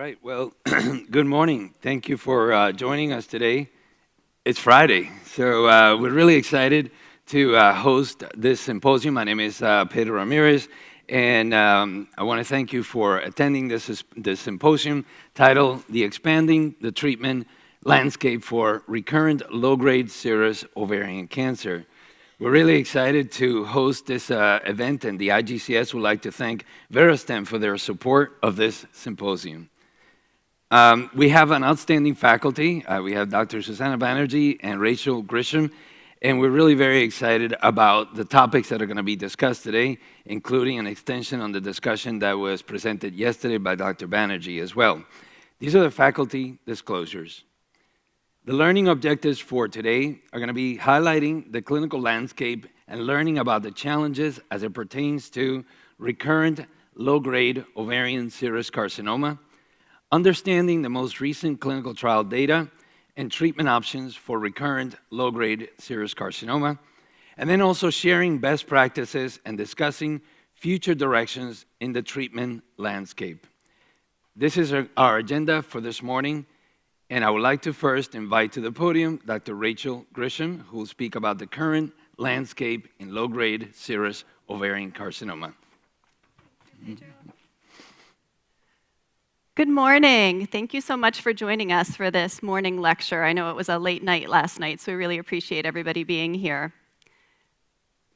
right, well, good morning. Thank you for joining us today. It's Friday, so we're really excited to host this symposium. My name is Pedro Ramirez, and I want to thank you for attending this symposium titled The Expanding the Treatment Landscape for Recurrent Low-Grade Serous Ovarian Cancer. We're really excited to host this event, and the IGCS would like to thank Verastem for their support of this symposium. We have an outstanding faculty. We have Dr. Susanna Banerjee and Rachel Grisham, and we're really very excited about the topics that are going to be discussed today, including an extension on the discussion that was presented yesterday by Dr. Banerjee as well. These are the faculty disclosures. The learning objectives for today are going to be highlighting the clinical landscape and learning about the challenges as it pertains to recurrent low-grade ovarian serous carcinoma, understanding the most recent clinical trial data and treatment options for recurrent low-grade serous carcinoma, and then also sharing best practices and discussing future directions in the treatment landscape. This is our agenda for this morning, and I would like to first invite to the podium Dr. Rachel Grisham, who will speak about the current landscape in low-grade serous ovarian carcinoma. Good morning. Thank you so much for joining us for this morning lecture. I know it was a late night last night, so we really appreciate everybody being here.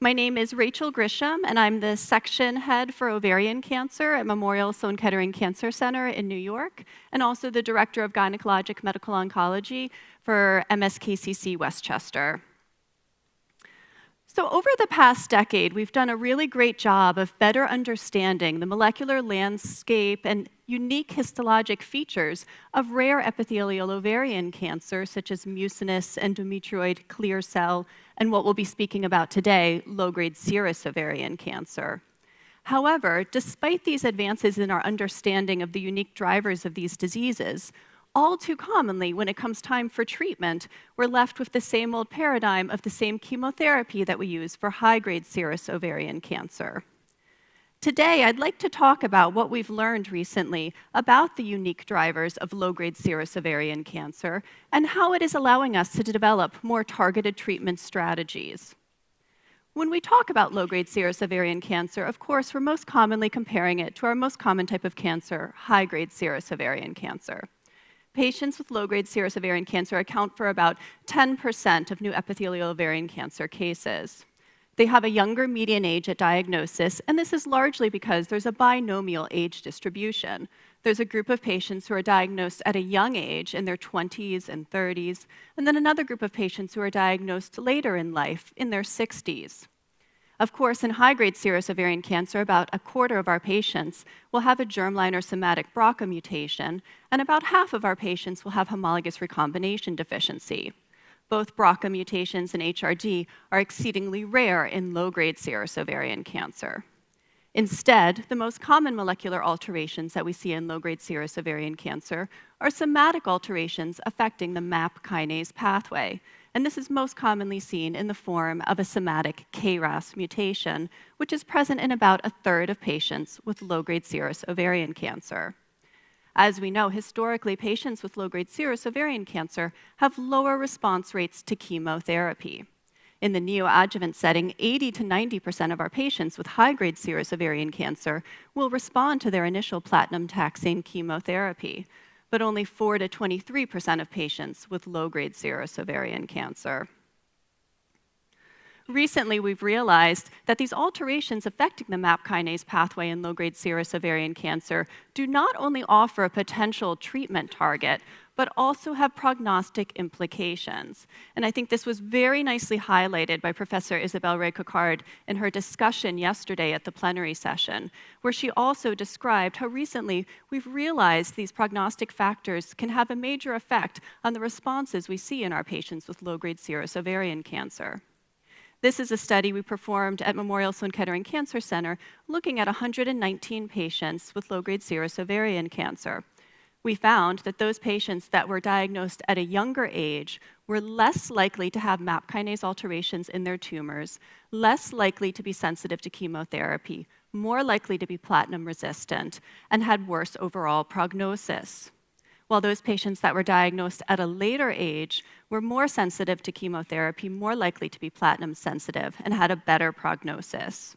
My name is Rachel Grisham, and I'm the section head for ovarian cancer at Memorial Sloan Kettering Cancer Center in New York, and also the director of gynecologic medical oncology for MSKCC Westchester. So over the past decade, we've done a really great job of better understanding the molecular landscape and unique histologic features of rare epithelial ovarian cancer, such as mucinous, endometrioid, clear cell, and what we'll be speaking about today, low-grade serous ovarian cancer. However, despite these advances in our understanding of the unique drivers of these diseases, all too commonly, when it comes time for treatment, we're left with the same old paradigm of the same chemotherapy that we use for high-grade serous ovarian cancer. Today, I'd like to talk about what we've learned recently about the unique drivers of low-grade serous ovarian cancer and how it is allowing us to develop more targeted treatment strategies. When we talk about low-grade serous ovarian cancer, of course, we're most commonly comparing it to our most common type of cancer, high-grade serous ovarian cancer. Patients with low-grade serous ovarian cancer account for about 10% of new epithelial ovarian cancer cases. They have a younger median age at diagnosis, and this is largely because there's a binomial age distribution. There's a group of patients who are diagnosed at a young age in their 20s and 30s, and then another group of patients who are diagnosed later in life in their 60s. Of course, in high-grade serous ovarian cancer, about a quarter of our patients will have a germline or somatic BRCA mutation, and about half of our patients will have homologous recombination deficiency. Both BRCA mutations and HRD are exceedingly rare in low-grade serous ovarian cancer. Instead, the most common molecular alterations that we see in low-grade serous ovarian cancer are somatic alterations affecting the MAP kinase pathway, and this is most commonly seen in the form of a somatic KRAS mutation, which is present in about a third of patients with low-grade serous ovarian cancer. As we know, historically, patients with low-grade serous ovarian cancer have lower response rates to chemotherapy. In the neoadjuvant setting, 80 to 90% of our patients with high-grade serous ovarian cancer will respond to their initial platinum taxane chemotherapy, but only 4 to 23% of patients with low-grade serous ovarian cancer. Recently, we've realized that these alterations affecting the MAP kinase pathway in low-grade serous ovarian cancer do not only offer a potential treatment target, but also have prognostic implications. And I think this was very nicely highlighted by Professor Isabelle Rey-Coquard in her discussion yesterday at the plenary session, where she also described how recently we've realized these prognostic factors can have a major effect on the responses we see in our patients with low-grade serous ovarian cancer. This is a study we performed at Memorial Sloan Kettering Cancer Center looking at 119 patients with low-grade serous ovarian cancer. We found that those patients that were diagnosed at a younger age were less likely to have MAP kinase alterations in their tumors, less likely to be sensitive to chemotherapy, more likely to be platinum resistant, and had worse overall prognosis, while those patients that were diagnosed at a later age were more sensitive to chemotherapy, more likely to be platinum sensitive, and had a better prognosis.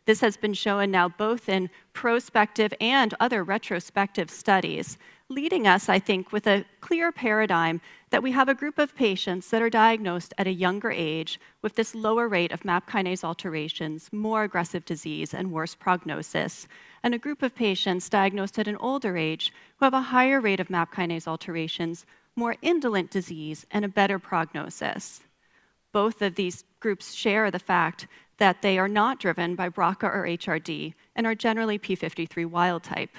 This has been shown now both in prospective and other retrospective studies, leading us, I think, with a clear paradigm that we have a group of patients that are diagnosed at a younger age with this lower rate of MAP kinase alterations, more aggressive disease, and worse prognosis, and a group of patients diagnosed at an older age who have a higher rate of MAP kinase alterations, more indolent disease, and a better prognosis. Both of these groups share the fact that they are not driven by BRCA or HRD and are generally p53 wild type.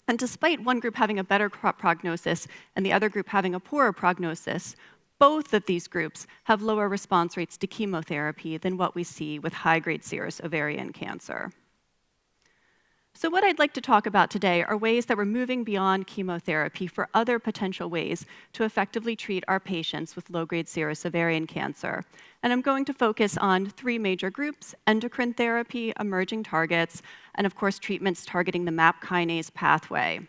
And despite one group having a better prognosis and the other group having a poorer prognosis, both of these groups have lower response rates to chemotherapy than what we see with high-grade serous ovarian cancer. So what I'd like to talk about today are ways that we're moving beyond chemotherapy for other potential ways to effectively treat our patients with low-grade serous ovarian cancer. And I'm going to focus on three major groups: endocrine therapy, emerging targets, and of course treatments targeting the MAP kinase pathway.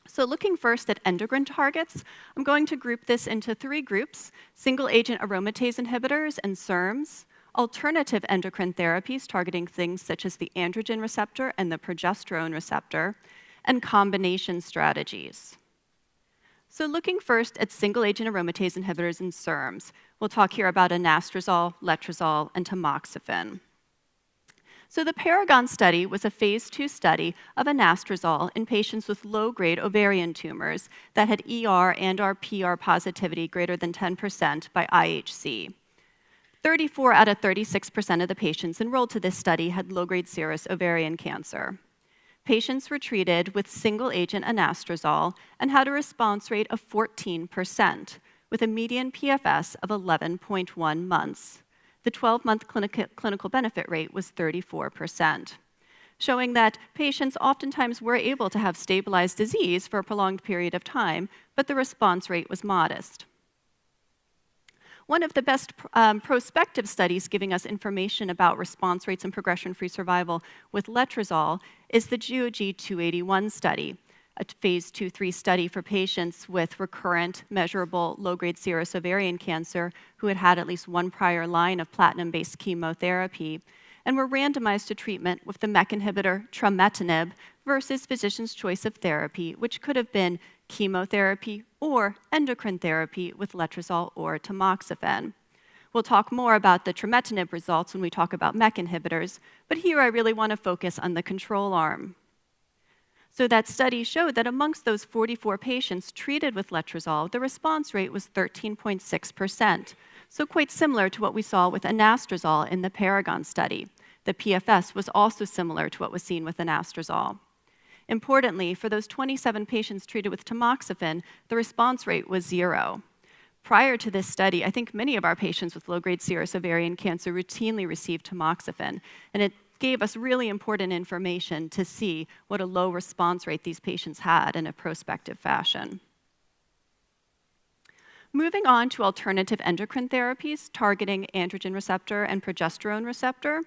So looking first at endocrine targets, I'm going to group this into three groups: single-agent aromatase inhibitors and SERMs, alternative endocrine therapies targeting things such as the androgen receptor and the progesterone receptor, and combination strategies. So looking first at single-agent aromatase inhibitors and SERMs, we'll talk here about anastrozole, letrozole, and tamoxifen. So the Paragon study was a phase 2 study of anastrozole in patients with low-grade ovarian tumors that had ER and/or PR positivity greater than 10% by IHC. 34 out of 36% of the patients enrolled to this study had low-grade serous ovarian cancer. Patients were treated with single-agent anastrozole and had a response rate of 14%, with a median PFS of 11.1 months. The 12-month clinical benefit rate was 34%, showing that patients oftentimes were able to have stabilized disease for a prolonged period of time, but the response rate was modest. One of the best prospective studies giving us information about response rates and progression-free survival with letrozole is the GOG 281 study, a phase 2-3 study for patients with recurrent, measurable, low-grade serous ovarian cancer who had had at least one prior line of platinum-based chemotherapy and were randomized to treatment with the MEK inhibitor trametinib versus physician's choice of therapy, which could have been chemotherapy or endocrine therapy with letrozole or tamoxifen. We'll talk more about the trametinib results when we talk about MEK inhibitors, but here I really want to focus on the control arm. So that study showed that amongst those 44 patients treated with letrozole, the response rate was 13.6%, so quite similar to what we saw with anastrozole in the Paragon study. The PFS was also similar to what was seen with anastrozole. Importantly, for those 27 patients treated with tamoxifen, the response rate was 0. Prior to this study, I think many of our patients with low-grade serous ovarian cancer routinely received tamoxifen, and it gave us really important information to see what a low response rate these patients had in a prospective fashion. Moving on to alternative endocrine therapies targeting androgen receptor and progesterone receptor.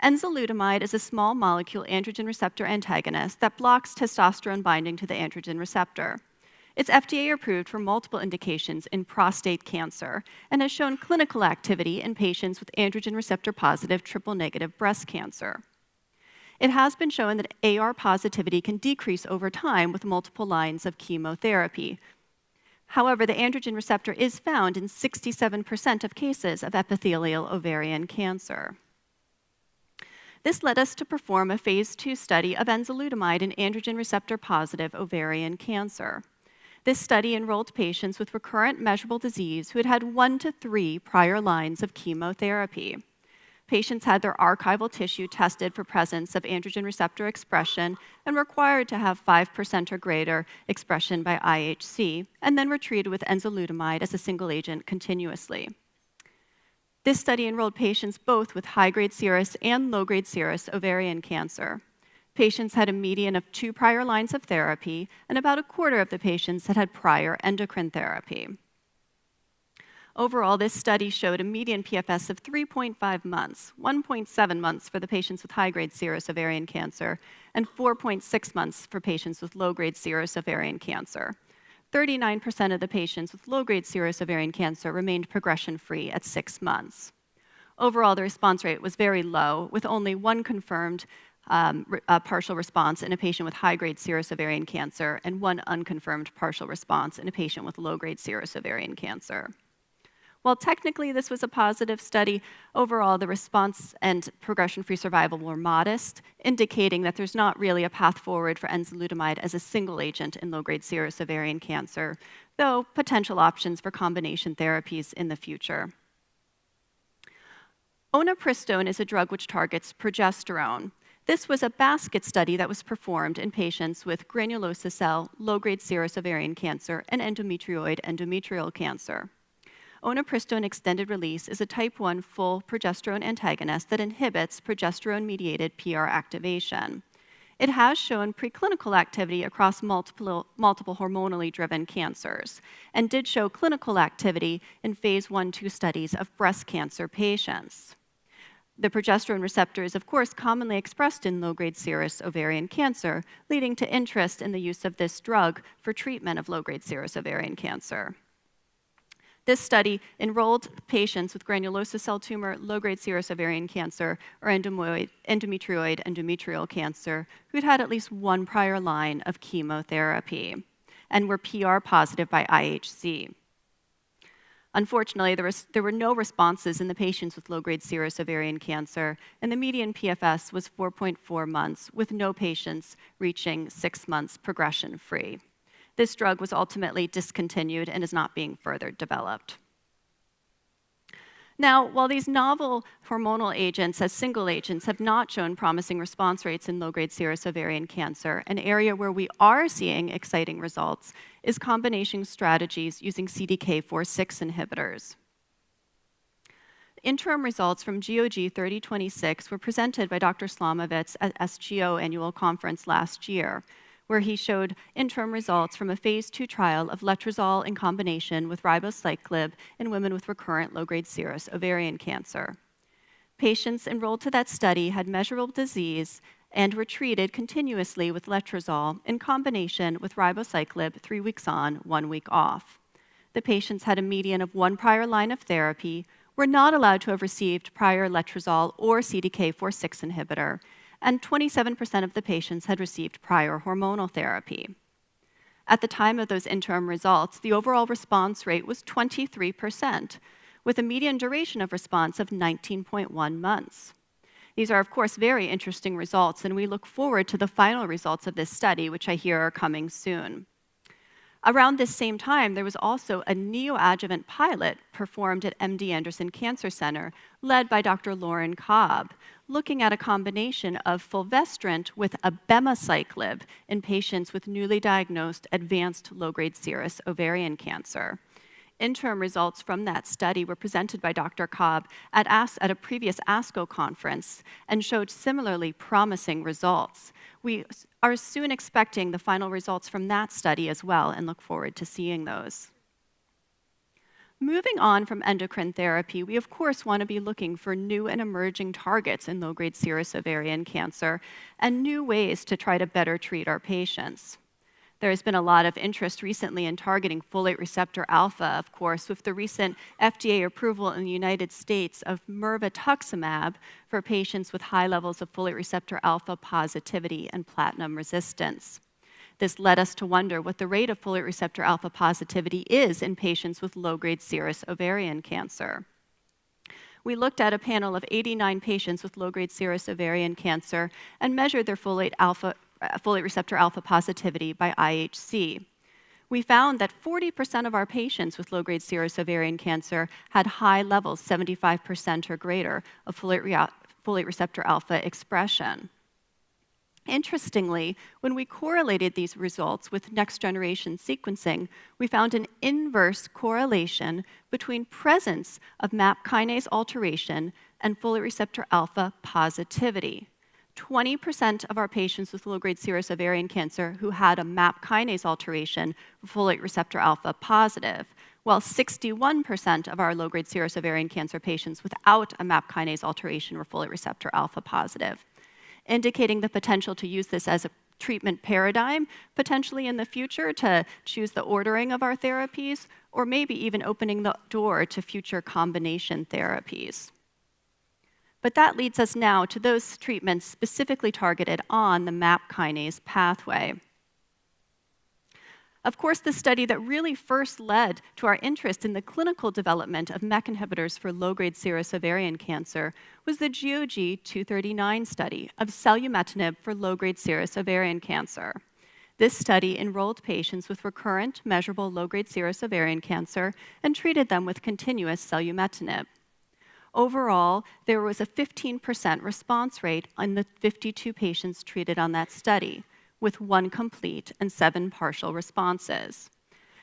Enzalutamide is a small molecule androgen receptor antagonist that blocks testosterone binding to the androgen receptor. It's FDA approved for multiple indications in prostate cancer and has shown clinical activity in patients with androgen receptor positive triple negative breast cancer. It has been shown that AR positivity can decrease over time with multiple lines of chemotherapy. However, the androgen receptor is found in 67% of cases of epithelial ovarian cancer. This led us to perform a phase 2 study of enzalutamide in androgen receptor positive ovarian cancer. This study enrolled patients with recurrent measurable disease who had had 1 to 3 prior lines of chemotherapy. Patients had their archival tissue tested for presence of androgen receptor expression and required to have 5% or greater expression by IHC, and then were treated with enzalutamide as a single agent continuously. This study enrolled patients both with high-grade serous and low-grade serous ovarian cancer. Patients had a median of 2 prior lines of therapy, and about a quarter of the patients had had prior endocrine therapy. Overall, this study showed a median PFS of 3.5 months, 1.7 months for the patients with high-grade serous ovarian cancer, and 4.6 months for patients with low-grade serous ovarian cancer. 39% of the patients with low-grade serous ovarian cancer remained progression-free at 6 months. Overall, the response rate was very low, with only one confirmed partial response in a patient with high-grade serous ovarian cancer and one unconfirmed partial response in a patient with low-grade serous ovarian cancer. While technically this was a positive study, overall the response and progression-free survival were modest, indicating that there's not really a path forward for enzalutamide as a single agent in low-grade serous ovarian cancer, though potential options for combination therapies in the future. Onapristone is a drug which targets progesterone. This was a basket study that was performed in patients with granulosa cell, low-grade serous ovarian cancer, and endometrioid endometrial cancer. Onapristone extended release is a type 1 full progesterone antagonist that inhibits progesterone-mediated PR activation. It has shown preclinical activity across multiple hormonally driven cancers and did show clinical activity in phase 1-2 studies of breast cancer patients. The progesterone receptor is, of course, commonly expressed in low-grade serous ovarian cancer, leading to interest in the use of this drug for treatment of low-grade serous ovarian cancer. This study enrolled patients with granulosa cell tumor, low-grade serous ovarian cancer, or endometrioid endometrial cancer who'd had at least one prior line of chemotherapy and were PR positive by IHC. Unfortunately, there were no responses in the patients with low-grade serous ovarian cancer, and the median PFS was 4.4 months, with no patients reaching 6 months progression-free. This drug was ultimately discontinued and is not being further developed. Now, while these novel hormonal agents as single agents have not shown promising response rates in low-grade serous ovarian cancer, an area where we are seeing exciting results is combination strategies using CDK4/6 inhibitors. Interim results from GOG 3026 were presented by Dr. Slomovitz at SGO annual conference last year, where he showed interim results from a phase 2 trial of letrozole in combination with ribociclib in women with recurrent low-grade serous ovarian cancer. Patients enrolled to that study had measurable disease and were treated continuously with letrozole in combination with ribociclib 3 weeks on, 1 week off. The patients had a median of 1 prior line of therapy, were not allowed to have received prior letrozole or CDK4/6 inhibitor, and 27% of the patients had received prior hormonal therapy. At the time of those interim results, the overall response rate was 23%, with a median duration of response of 19.1 months. These are, of course, very interesting results, and we look forward to the final results of this study, which I hear are coming soon. Around this same time, there was also a neoadjuvant pilot performed at MD Anderson Cancer Center, led by Dr. Lauren Cobb, looking at a combination of fulvestrant with abemaciclib in patients with newly diagnosed advanced low-grade serous ovarian cancer. Interim results from that study were presented by Dr. Cobb at a previous ASCO conference and showed similarly promising results. We are soon expecting the final results from that study as well and look forward to seeing those. Moving on from endocrine therapy, we of course want to be looking for new and emerging targets in low-grade serous ovarian cancer and new ways to try to better treat our patients. There has been a lot of interest recently in targeting folate receptor alpha, of course, with the recent FDA approval in the United States of mirvetuximab for patients with high levels of folate receptor alpha positivity and platinum resistance. This led us to wonder what the rate of folate receptor alpha positivity is in patients with low-grade serous ovarian cancer. We looked at a panel of 89 patients with low-grade serous ovarian cancer and measured their folate receptor alpha positivity by IHC. We found that 40% of our patients with low-grade serous ovarian cancer had high levels, 75% or greater, of folate receptor alpha expression. Interestingly, when we correlated these results with next-generation sequencing, we found an inverse correlation between presence of MAP kinase alteration and folate receptor alpha positivity. 20% of our patients with low-grade serous ovarian cancer who had a MAP kinase alteration were folate receptor alpha positive, while 61% of our low-grade serous ovarian cancer patients without a MAP kinase alteration were folate receptor alpha positive, indicating the potential to use this as a treatment paradigm, potentially in the future to choose the ordering of our therapies, or maybe even opening the door to future combination therapies. But that leads us now to those treatments specifically targeted on the MAP kinase pathway. Of course, the study that really first led to our interest in the clinical development of MEK inhibitors for low-grade serous ovarian cancer was the GOG 239 study of selumetinib for low-grade serous ovarian cancer. This study enrolled patients with recurrent, measurable low-grade serous ovarian cancer and treated them with continuous selumetinib. Overall, there was a 15% response rate on the 52 patients treated on that study, with 1 complete and 7 partial responses.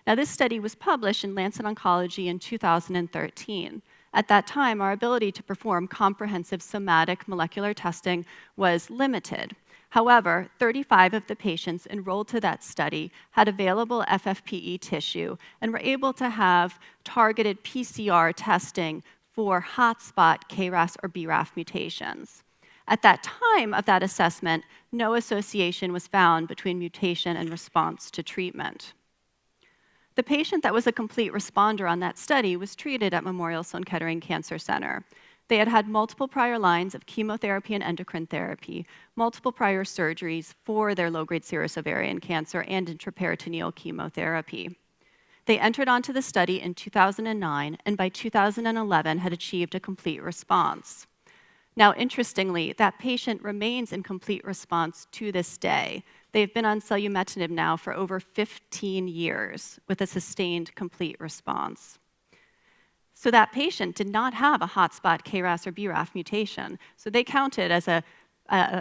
Now, this study was published in Lancet Oncology in 2013. At that time, our ability to perform comprehensive somatic molecular testing was limited. However, 35 of the patients enrolled to that study had available FFPE tissue and were able to have targeted PCR testing for hotspot KRAS or BRAF mutations. At that time of that assessment, no association was found between mutation and response to treatment. The patient that was a complete responder on that study was treated at Memorial Sloan Kettering Cancer Center. They had had multiple prior lines of chemotherapy and endocrine therapy, multiple prior surgeries for their low-grade serous ovarian cancer, and intraperitoneal chemotherapy. They entered onto the study in 2009, and by 2011 had achieved a complete response. Now, interestingly, that patient remains in complete response to this day. They've been on selumetinib now for over 15 years with a sustained complete response. So that patient did not have a hotspot KRAS or BRAF mutation, so they counted as a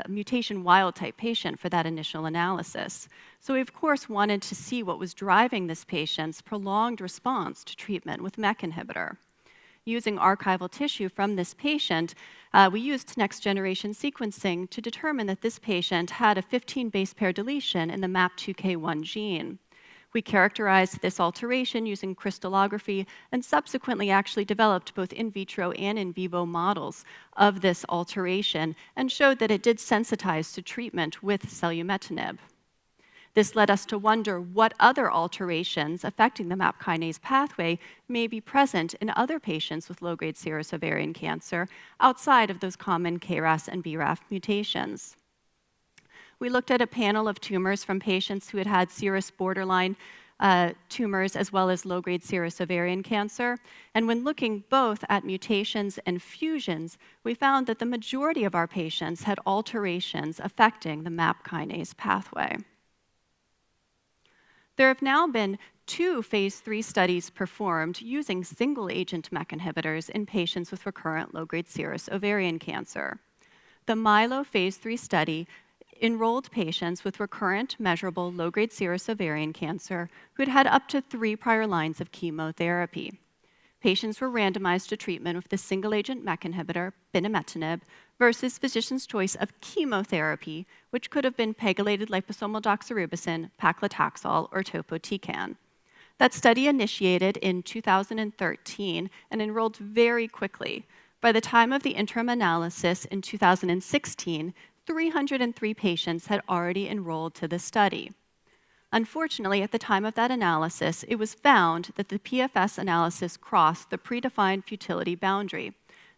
mutation wild-type patient for that initial analysis. So we, of course, wanted to see what was driving this patient's prolonged response to treatment with MEK inhibitor. Using archival tissue from this patient, we used next-generation sequencing to determine that this patient had a 15 base pair deletion in the MAP2K1 gene. We characterized this alteration using crystallography and subsequently actually developed both in vitro and in vivo models of this alteration and showed that it did sensitize to treatment with selumetinib. This led us to wonder what other alterations affecting the MAP kinase pathway may be present in other patients with low-grade serous ovarian cancer outside of those common KRAS and BRAF mutations. We looked at a panel of tumors from patients who had had serous borderline tumors as well as low-grade serous ovarian cancer. And when looking both at mutations and fusions, we found that the majority of our patients had alterations affecting the MAP kinase pathway. There have now been 2 phase 3 studies performed using single-agent MEK inhibitors in patients with recurrent low-grade serous ovarian cancer. The MILO phase 3 study enrolled patients with recurrent, measurable low-grade serous ovarian cancer who had had up to 3 prior lines of chemotherapy. Patients were randomized to treatment with the single-agent MEK inhibitor, binimetinib, versus physician's choice of chemotherapy, which could have been pegylated liposomal doxorubicin, paclitaxel, or topotecan. That study initiated in 2013 and enrolled very quickly. By the time of the interim analysis in 2016, 303 patients had already enrolled to the study. Unfortunately, at the time of that analysis, it was found that the PFS analysis crossed the predefined futility boundary.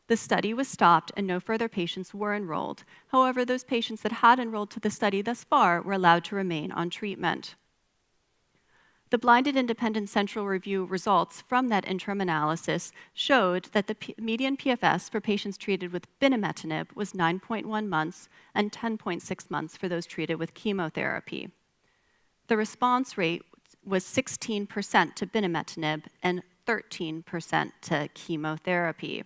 The study was stopped and no further patients were enrolled. However, those patients that had enrolled to the study thus far were allowed to remain on treatment. The blinded independent central review results from that interim analysis showed that the median PFS for patients treated with binimetinib was 9.1 months and 10.6 months for those treated with chemotherapy. The response rate was 16% to binimetinib and 13% to chemotherapy.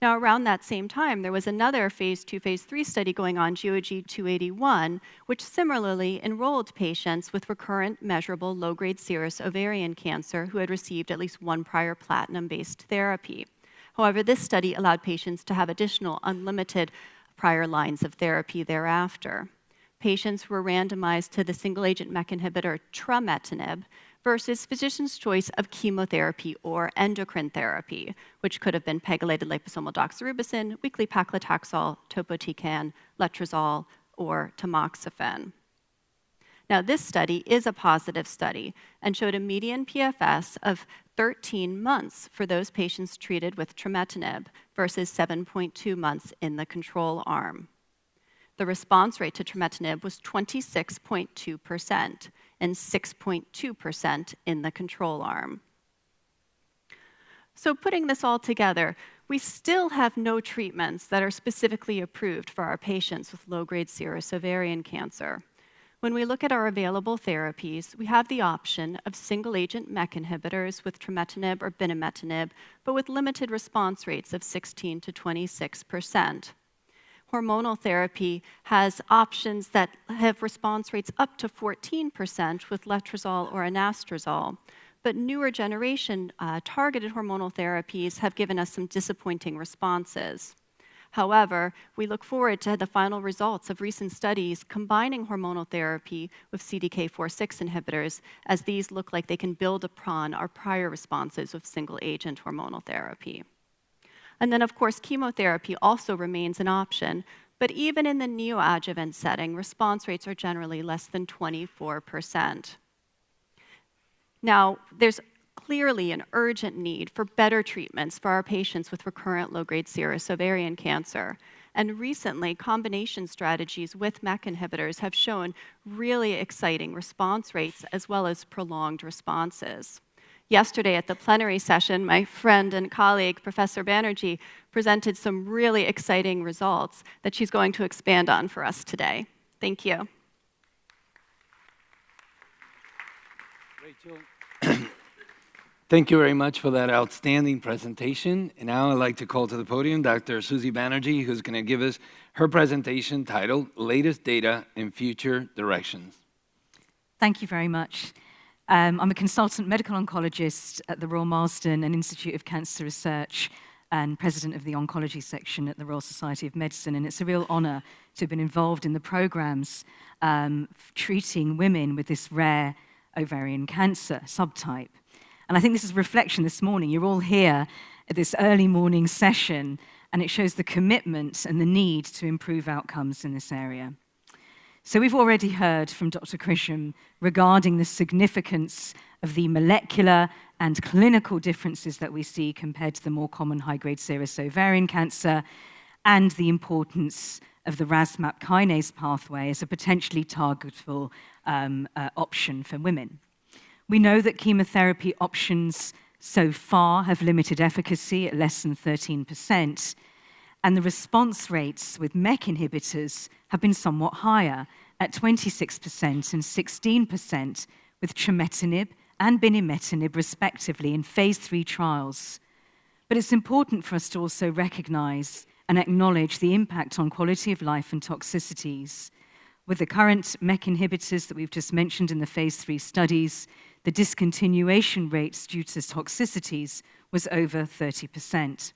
Now, around that same time, there was another phase 2, phase 3 study going on, GOG 281, which similarly enrolled patients with recurrent, measurable, low-grade serous ovarian cancer who had received at least 1 prior platinum-based therapy. However, this study allowed patients to have additional unlimited prior lines of therapy thereafter. Patients were randomized to the single-agent MEK inhibitor trametinib versus physician's choice of chemotherapy or endocrine therapy, which could have been pegylated liposomal doxorubicin, weekly paclitaxel, topotecan, letrozole, or tamoxifen. Now, this study is a positive study and showed a median PFS of 13 months for those patients treated with trametinib versus 7.2 months in the control arm. The response rate to trametinib was 26.2% and 6.2% in the control arm. So putting this all together, we still have no treatments that are specifically approved for our patients with low-grade serous ovarian cancer. When we look at our available therapies, we have the option of single-agent MEK inhibitors with trametinib or binimetinib, but with limited response rates of 16 to 26%. Hormonal therapy has options that have response rates up to 14% with letrozole or anastrozole, but newer generation targeted hormonal therapies have given us some disappointing responses. However, we look forward to the final results of recent studies combining hormonal therapy with CDK4/6 inhibitors, as these look like they can build upon our prior responses with single-agent hormonal therapy. And then, of course, chemotherapy also remains an option, but even in the neoadjuvant setting, response rates are generally less than 24%. Now, there's clearly an urgent need for better treatments for our patients with recurrent low-grade serous ovarian cancer. And recently, combination strategies with MEK inhibitors have shown really exciting response rates as well as prolonged responses. Yesterday at the plenary session, my friend and colleague, Professor Banerjee, presented some really exciting results that she's going to expand on for us today. Thank you. Rachel, thank you very much for that outstanding presentation. And now I'd like to call to the podium Dr. Susie Banerjee, who's going to give us her presentation titled Latest Data and Future Directions. Thank you very much. I'm a consultant medical oncologist at the Royal Marsden and Institute of Cancer Research and president of the oncology section at the Royal Society of Medicine. And it's a real honor to have been involved in the programs treating women with this rare ovarian cancer subtype. And I think this is a reflection this morning. You're all here at this early morning session, and it shows the commitment and the need to improve outcomes in this area. So we've already heard from Dr. Grisham regarding the significance of the molecular and clinical differences that we see compared to the more common high-grade serous ovarian cancer, and the importance of the RAS/MAP kinase pathway as a potentially targetable option for women. We know that chemotherapy options so far have limited efficacy at less than 13%, and the response rates with MEK inhibitors have been somewhat higher at 26% and 16% with trametinib and binimetinib respectively in phase 3 trials. But it's important for us to also recognize and acknowledge the impact on quality of life and toxicities. With the current MEK inhibitors that we've just mentioned in the phase 3 studies, the discontinuation rates due to toxicities was over 30%.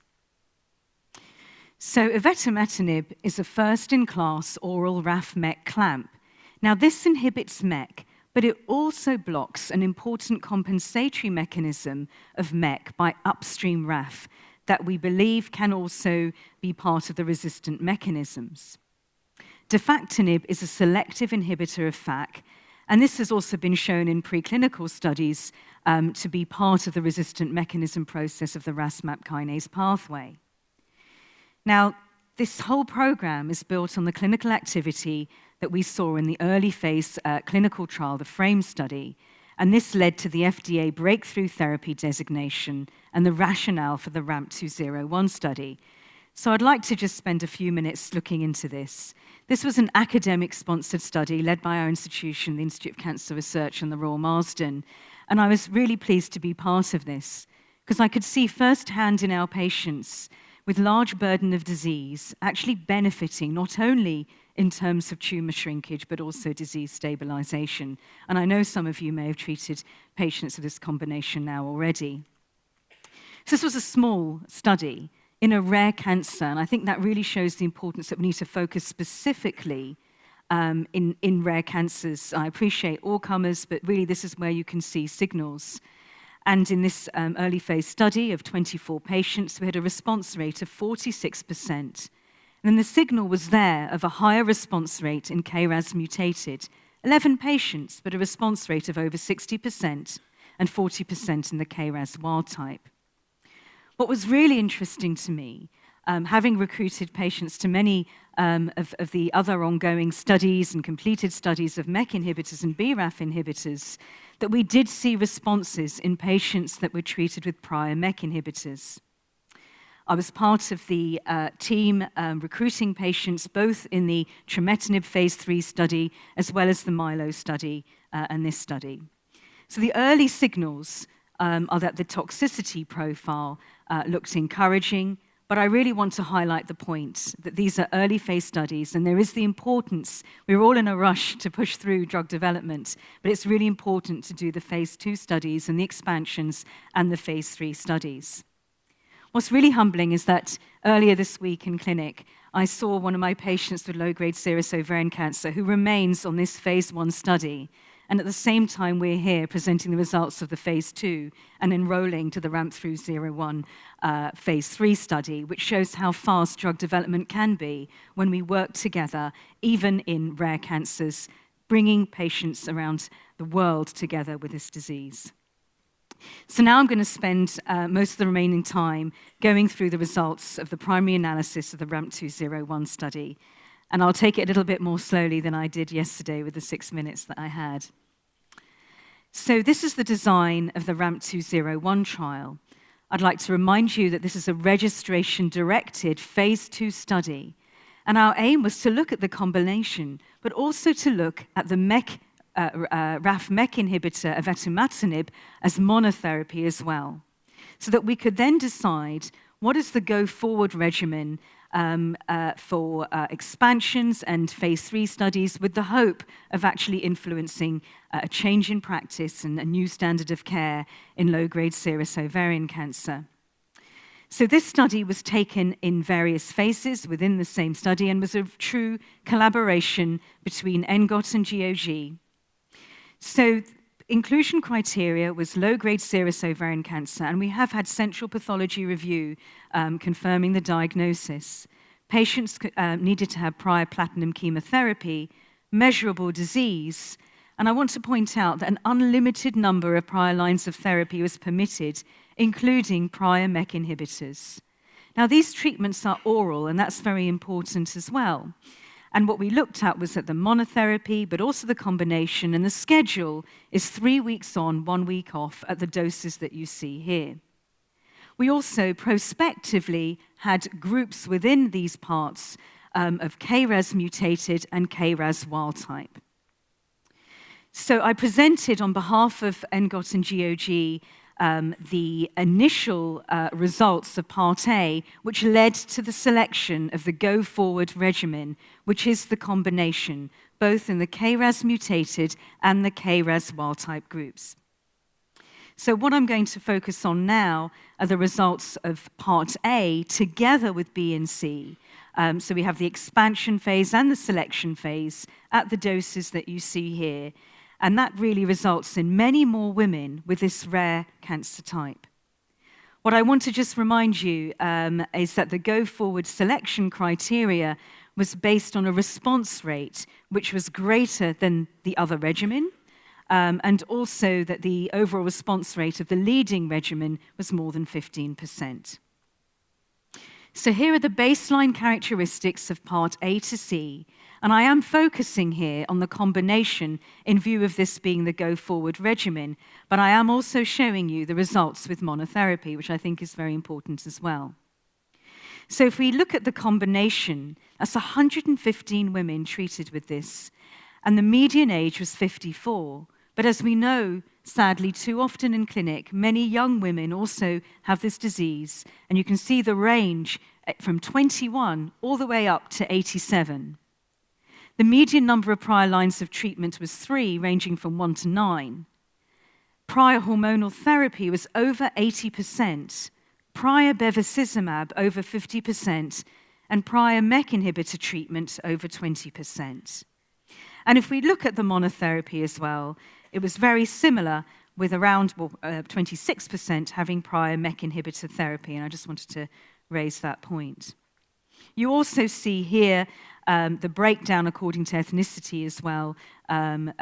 So avetametinib is a first-in-class oral RAF/MEK clamp. Now this inhibits MEK, but it also blocks an important compensatory mechanism of MEK by upstream RAF that we believe can also be part of the resistant mechanisms. Defactinib is a selective inhibitor of FAK, and this has also been shown in preclinical studies to be part of the resistant mechanism process of the RAS/MAP kinase pathway. Now, this whole program is built on the clinical activity that we saw in the early phase clinical trial, the FRAME study, and this led to the FDA breakthrough therapy designation and the rationale for the RAMP 201 study. So I'd like to just spend a few minutes looking into this. This was an academic-sponsored study led by our institution, the Institute of Cancer Research and the Royal Marsden, and I was really pleased to be part of this because I could see firsthand in our patients with large burden of disease actually benefiting not only in terms of tumor shrinkage, but also disease stabilization. And I know some of you may have treated patients with this combination now already. So this was a small study in a rare cancer, and I think that really shows the importance that we need to focus specifically in rare cancers. I appreciate all comers, but really this is where you can see signals. And in this early phase study of 24 patients, we had a response rate of 46%. And then the signal was there of a higher response rate in KRAS mutated. 11 patients, but a response rate of over 60% and 40% in the KRAS wild type. What was really interesting to me, having recruited patients to many of the other ongoing studies and completed studies of MEK inhibitors and BRAF inhibitors, that we did see responses in patients that were treated with prior MEK inhibitors. I was part of the team recruiting patients both in the trametinib phase 3 study as well as the MILO study and this study. So the early signals are that the toxicity profile looked encouraging, but I really want to highlight the point that these are early phase studies and there is the importance, we're all in a rush to push through drug development, but it's really important to do the phase 2 studies and the expansions and the phase 3 studies. What's really humbling is that earlier this week in clinic, I saw one of my patients with low-grade serous ovarian cancer who remains on this phase 1 study. And at the same time, we're here presenting the results of the phase 2 and enrolling to the RAMP-301 phase 3 study, which shows how fast drug development can be when we work together, even in rare cancers, bringing patients around the world together with this disease. So now I'm going to spend most of the remaining time going through the results of the primary analysis of the RAMP-201 study. And I'll take it a little bit more slowly than I did yesterday with the 6 minutes that I had. So this is the design of the RAMP-201 trial. I'd like to remind you that this is a registration-directed phase 2 study. And our aim was to look at the combination, but also to look at the RAF-MEK inhibitor avetimatinib as monotherapy as well, so that we could then decide what is the go-forward regimen for expansions and phase 3 studies with the hope of actually influencing a change in practice and a new standard of care in low-grade serous ovarian cancer. So this study was taken in various phases within the same study and was a true collaboration between ENGOT and GOG. So inclusion criteria was low-grade serous ovarian cancer, and we have had central pathology review confirming the diagnosis. Patients needed to have prior platinum chemotherapy, measurable disease, and I want to point out that an unlimited number of prior lines of therapy was permitted, including prior MEK inhibitors. Now, these treatments are oral, and that's very important as well. And what we looked at was at the monotherapy, but also the combination, and the schedule is 3 weeks on, 1 week off at the doses that you see here. We also prospectively had groups within these parts of KRAS mutated and KRAS wild type. So I presented on behalf of ENGOT and GOG the initial results of Part A, which led to the selection of the go-forward regimen, which is the combination, both in the KRAS mutated and the KRAS wild-type groups. So what I'm going to focus on now are the results of Part A together with B and C. So we have the expansion phase and the selection phase at the doses that you see here. And that really results in many more women with this rare cancer type. What I want to just remind you is that the go-forward selection criteria was based on a response rate which was greater than the other regimen, and also that the overall response rate of the leading regimen was more than 15%. So here are the baseline characteristics of Part A to C, and I am focusing here on the combination in view of this being the go-forward regimen, but I am also showing you the results with monotherapy, which I think is very important as well. So if we look at the combination, that's 115 women treated with this, and the median age was 54. But as we know, sadly, too often in clinic, many young women also have this disease, and you can see the range from 21 all the way up to 87. The median number of prior lines of treatment was 3, ranging from 1 to 9. Prior hormonal therapy was over 80%, prior bevacizumab over 50%, and prior MEK inhibitor treatment over 20%. And if we look at the monotherapy as well, it was very similar, with around 26% having prior MEK inhibitor therapy, and I just wanted to raise that point. You also see here the breakdown according to ethnicity as well in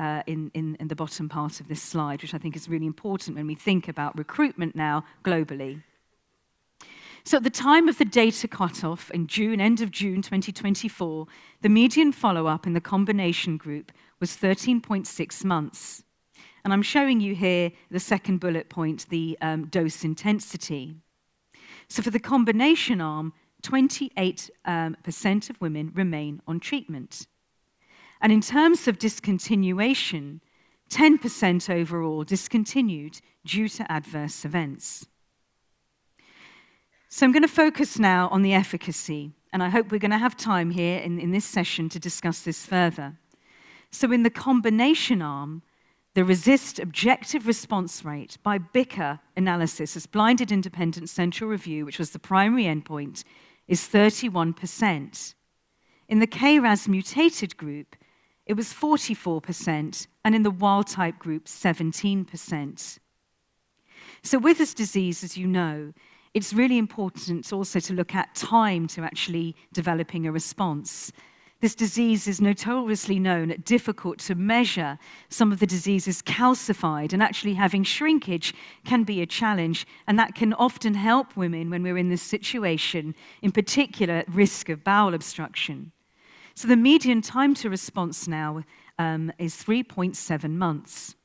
the bottom part of this slide, which I think is really important when we think about recruitment now globally. So at the time of the data cutoff in end of June 2024, the median follow-up in the combination group was 13.6 months. And I'm showing you here the second bullet point, the dose intensity. So for the combination arm, 28% of women remain on treatment. And in terms of discontinuation, 10% overall discontinued due to adverse events. So I'm going to focus now on the efficacy, and I hope we're going to have time here in this session to discuss this further. So in the combination arm, the RESIST objective response rate by BICR analysis as blinded independent central review, which was the primary endpoint, is 31%. In the KRAS mutated group, it was 44%, and in the wild-type group, 17%. So with this disease, as you know, it's really important also to look at time to actually developing a response. This disease is notoriously known as difficult to measure. Some of the disease is calcified, and actually having shrinkage can be a challenge, and that can often help women when we're in this situation, in particular at risk of bowel obstruction. So the median time to response now is 3.7 months.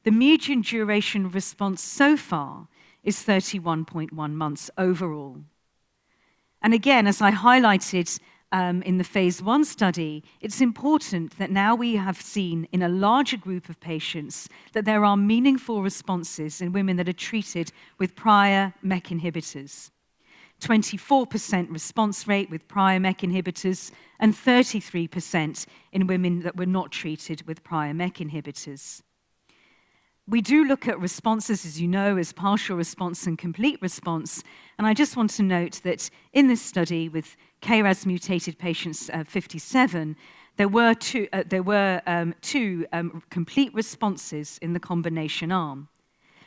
The median duration of response so far is 31.1 months overall. And again, as I highlighted in the phase 1 study, it's important that now we have seen in a larger group of patients that there are meaningful responses in women that are treated with prior MEK inhibitors. 24% response rate with prior MEK inhibitors and 33% in women that were not treated with prior MEK inhibitors. We do look at responses, as you know, as partial response and complete response. And I just want to note that in this study with KRAS mutated patients 57, there were two complete responses in the combination arm.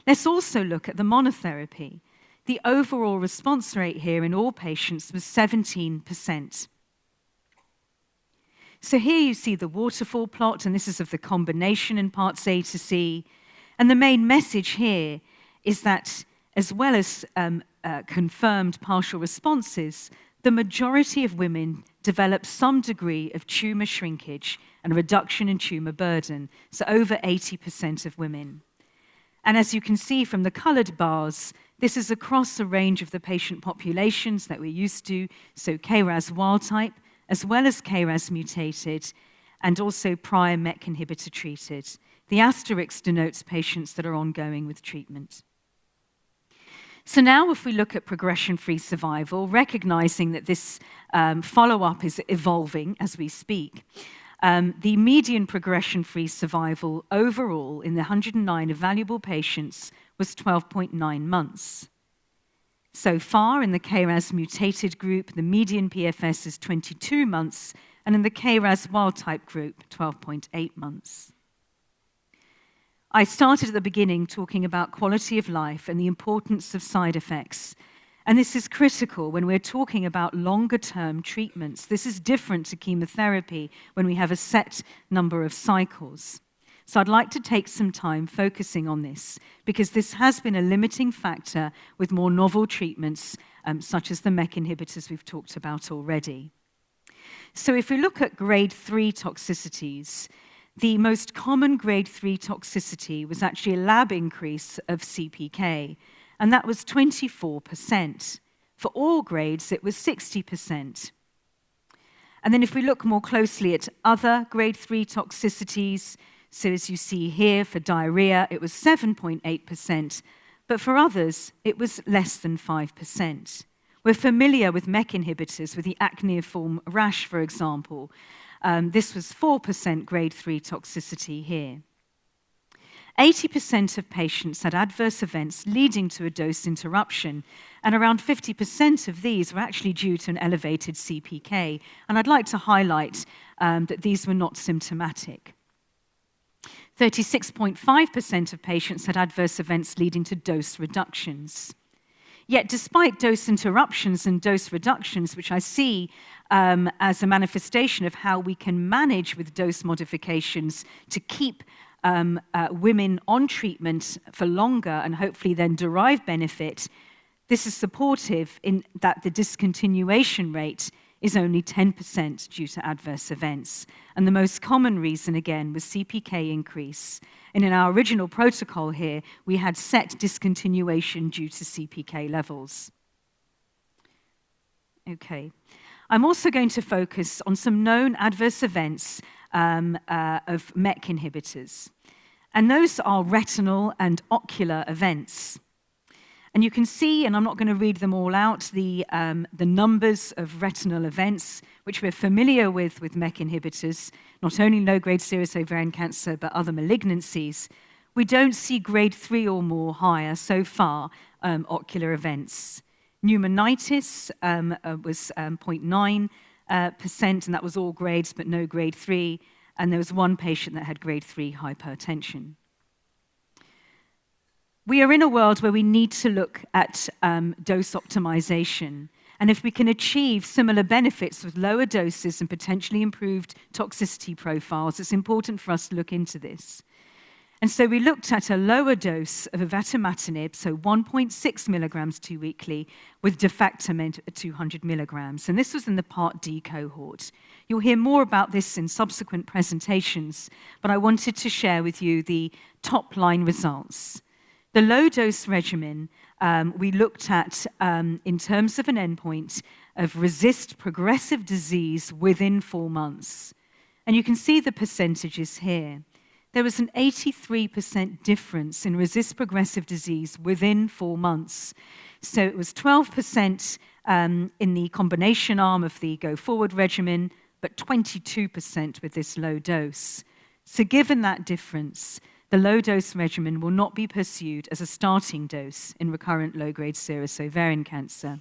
Let's also look at the monotherapy. The overall response rate here in all patients was 17%. So here you see the waterfall plot, and this is of the combination in parts A to C. And the main message here is that, as well as confirmed partial responses, the majority of women develop some degree of tumor shrinkage and a reduction in tumor burden, so over 80% of women. And as you can see from the colored bars, this is across a range of the patient populations that we're used to, so KRAS wild type, as well as KRAS mutated, and also prior MEK inhibitor treated. The asterisk denotes patients that are ongoing with treatment. So now if we look at progression-free survival, recognizing that this follow-up is evolving as we speak, the median progression-free survival overall in the 109 evaluable patients was 12.9 months. So far in the KRAS mutated group, the median PFS is 22 months, and in the KRAS wild-type group, 12.8 months. I started at the beginning talking about quality of life and the importance of side effects. And this is critical when we're talking about longer-term treatments. This is different to chemotherapy when we have a set number of cycles. So I'd like to take some time focusing on this, because this has been a limiting factor with more novel treatments, such as the MEK inhibitors we've talked about already. So if we look at grade 3 toxicities, the most common grade 3 toxicity was actually a lab increase of CPK, and that was 24%. For all grades, it was 60%. And then if we look more closely at other grade 3 toxicities, so as you see here for diarrhea, it was 7.8%, but for others, it was less than 5%. We're familiar with MEK inhibitors, with the acneiform rash, for example. This was 4% grade 3 toxicity here. 80% of patients had adverse events leading to a dose interruption, and around 50% of these were actually due to an elevated CPK. And I'd like to highlight that these were not symptomatic. 36.5% of patients had adverse events leading to dose reductions. Yet despite dose interruptions and dose reductions, which I see as a manifestation of how we can manage with dose modifications to keep women on treatment for longer and hopefully then derive benefit, this is supportive in that the discontinuation rate is only 10% due to adverse events. And the most common reason, again, was CPK increase. And in our original protocol here, we had set discontinuation due to CPK levels. Okay. I'm also going to focus on some known adverse events of MEK inhibitors. And those are retinal and ocular events. And you can see, and I'm not going to read them all out, the numbers of retinal events, which we're familiar with MEK inhibitors, not only low-grade serous ovarian cancer, but other malignancies. We don't see grade 3 or more higher so far ocular events. Pneumonitis was 0.9%, and that was all grades, but no grade 3. And there was one patient that had grade 3 hypertension. We are in a world where we need to look at dose optimization. And if we can achieve similar benefits with lower doses and potentially improved toxicity profiles, it's important for us to look into this. And so we looked at a lower dose of avatimatinib, so 1.6 milligrams 2 weekly, with defactinib at 200 milligrams. And this was in the Part D cohort. You'll hear more about this in subsequent presentations, but I wanted to share with you the top-line results. The low-dose regimen we looked at in terms of an endpoint of resist progressive disease within 4 months. And you can see the percentages here. There was an 83% difference in resist progressive disease within 4 months. So it was 12% in the combination arm of the go-forward regimen, but 22% with this low dose. So given that difference, the low-dose regimen will not be pursued as a starting dose in recurrent low-grade serous ovarian cancer.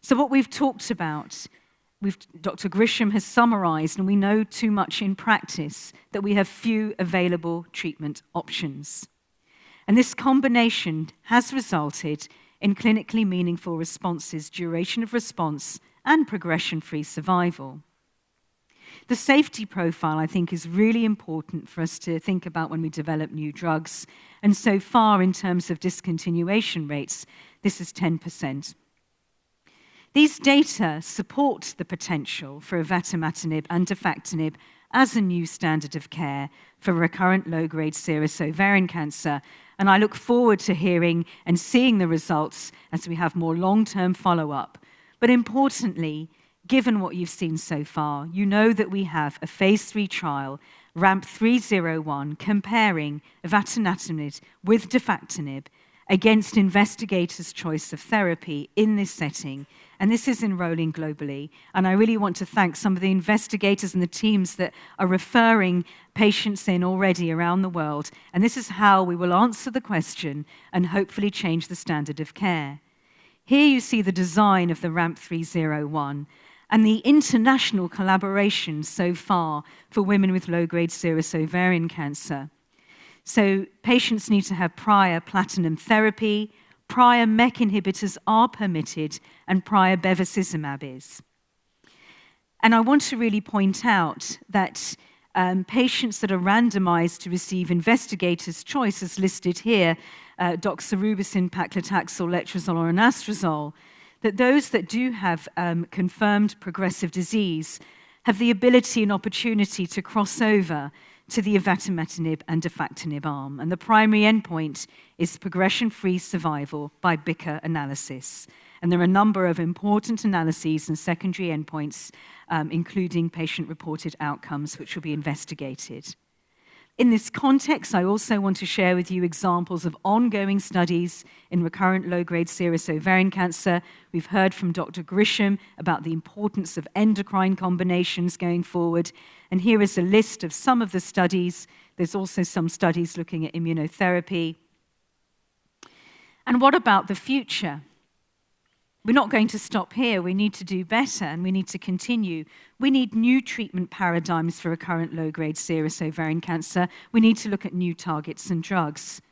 So what we've talked about, Dr. Grisham has summarized, and we know too much in practice, that we have few available treatment options. And this combination has resulted in clinically meaningful responses, duration of response, and progression-free survival. The safety profile, I think, is really important for us to think about when we develop new drugs. And so far, in terms of discontinuation rates, this is 10%. These data support the potential for avatimatinib and defactinib as a new standard of care for recurrent low-grade serous ovarian cancer. And I look forward to hearing and seeing the results as we have more long-term follow-up. But importantly, given what you've seen so far, you know that we have a phase 3 trial, RAMP 301, comparing avatimatinib with defactinib against investigators' choice of therapy in this setting. And this is enrolling globally. And I really want to thank some of the investigators and the teams that are referring patients in already around the world. And this is how we will answer the question and hopefully change the standard of care. Here you see the design of the RAMP 301. And the international collaboration so far for women with low-grade serous ovarian cancer. So patients need to have prior platinum therapy, prior MEK inhibitors are permitted, and prior bevacizumab is. And I want to really point out that patients that are randomized to receive investigators' choice, as listed here, doxorubicin, paclitaxel, letrozole, or anastrozole, that those that do have confirmed progressive disease have the ability and opportunity to cross over to the avatimatinib and defactinib arm. And the primary endpoint is progression-free survival by BICR analysis. And there are a number of important analyses and secondary endpoints, including patient-reported outcomes, which will be investigated. In this context, I also want to share with you examples of ongoing studies in recurrent low-grade serous ovarian cancer. We've heard from Dr. Grisham about the importance of endocrine combinations going forward. And here is a list of some of the studies that There's also some studies looking at immunotherapy. And what about the future? We're not going to stop here. We need to do better, and we need to continue. We need new treatment paradigms for recurrent low-grade serous ovarian cancer. We need to look at new targets and drugs.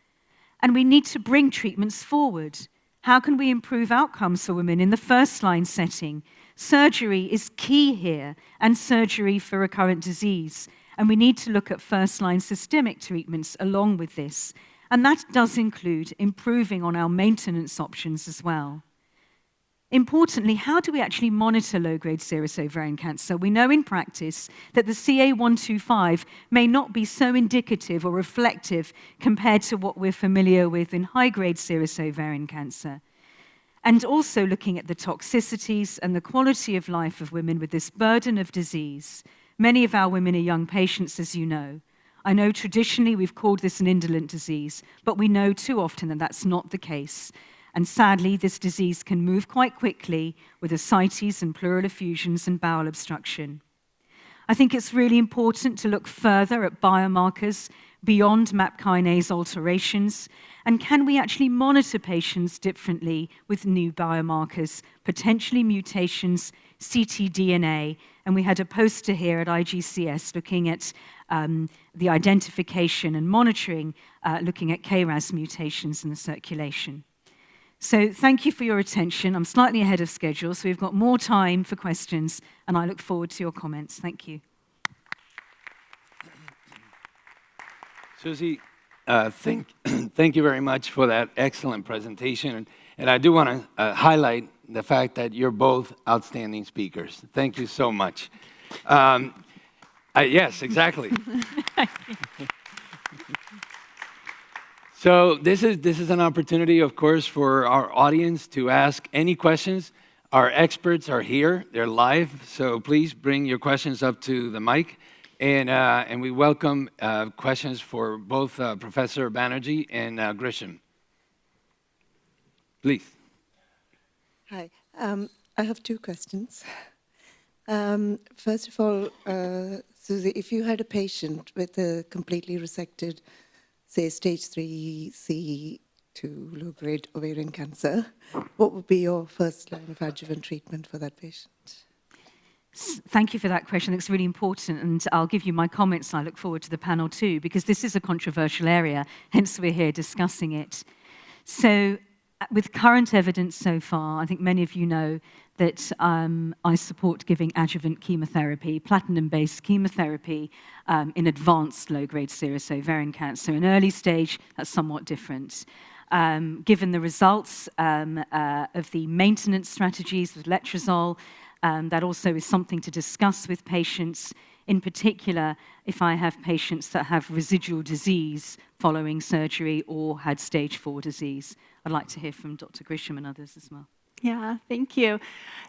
And we need to bring treatments forward. How can we improve outcomes for women in the first-line setting? Surgery is key here, and surgery for recurrent disease. And we need to look at first-line systemic treatments along with this. And that does include improving on our maintenance options as well. Importantly, how do we actually monitor low-grade serous ovarian cancer? We know in practice that the CA-125 may not be so indicative or reflective compared to what we're familiar with in high-grade serous ovarian cancer. And also looking at the toxicities and the quality of life of women with this burden of disease. Many of our women are young patients, as you know. I know traditionally we've called this an indolent disease, but we know too often that that's not the case. And sadly, this disease can move quite quickly with ascites and pleural effusions and bowel obstruction. I think it's really important to look further at biomarkers beyond MAP kinase alterations, and can we actually monitor patients differently with new biomarkers, potentially mutations, ctDNA, and we had a poster here at IGCS looking at the identification and monitoring, looking at KRAS mutations in the circulation. So thank you for your attention. I'm slightly ahead of schedule, so we've got more time for questions, and I look forward to your comments. Thank you. Susie, thank you very much for that excellent presentation. And I do want to highlight the fact that you're both outstanding speakers. Thank you so much. Yes, exactly. So this is an opportunity, of course, for our audience to ask any questions. Our experts are here; they're live. So please bring your questions up to the mic, and we welcome questions for both Professor Banerjee and Grisham. Please. Hi, I have two questions. First of all, Susie, if you had a patient with a completely resected, say, stage 3C to low-grade ovarian cancer, what would be your first line of adjuvant treatment for that patient? Thank you for that question. It's really important, and I'll give you my comments. I look forward to the panel too, because this is a controversial area, hence we're here discussing it. So with current evidence so far, I think many of you know that I support giving adjuvant chemotherapy, platinum-based chemotherapy in advanced low-grade serous ovarian cancer. In early stage, that's somewhat different. Given the results of the maintenance strategies with letrozole, that also is something to discuss with patients, in particular if I have patients that have residual disease following surgery or had stage 4 disease. I'd like to hear from Dr. Grisham and others as well. Yeah, thank you.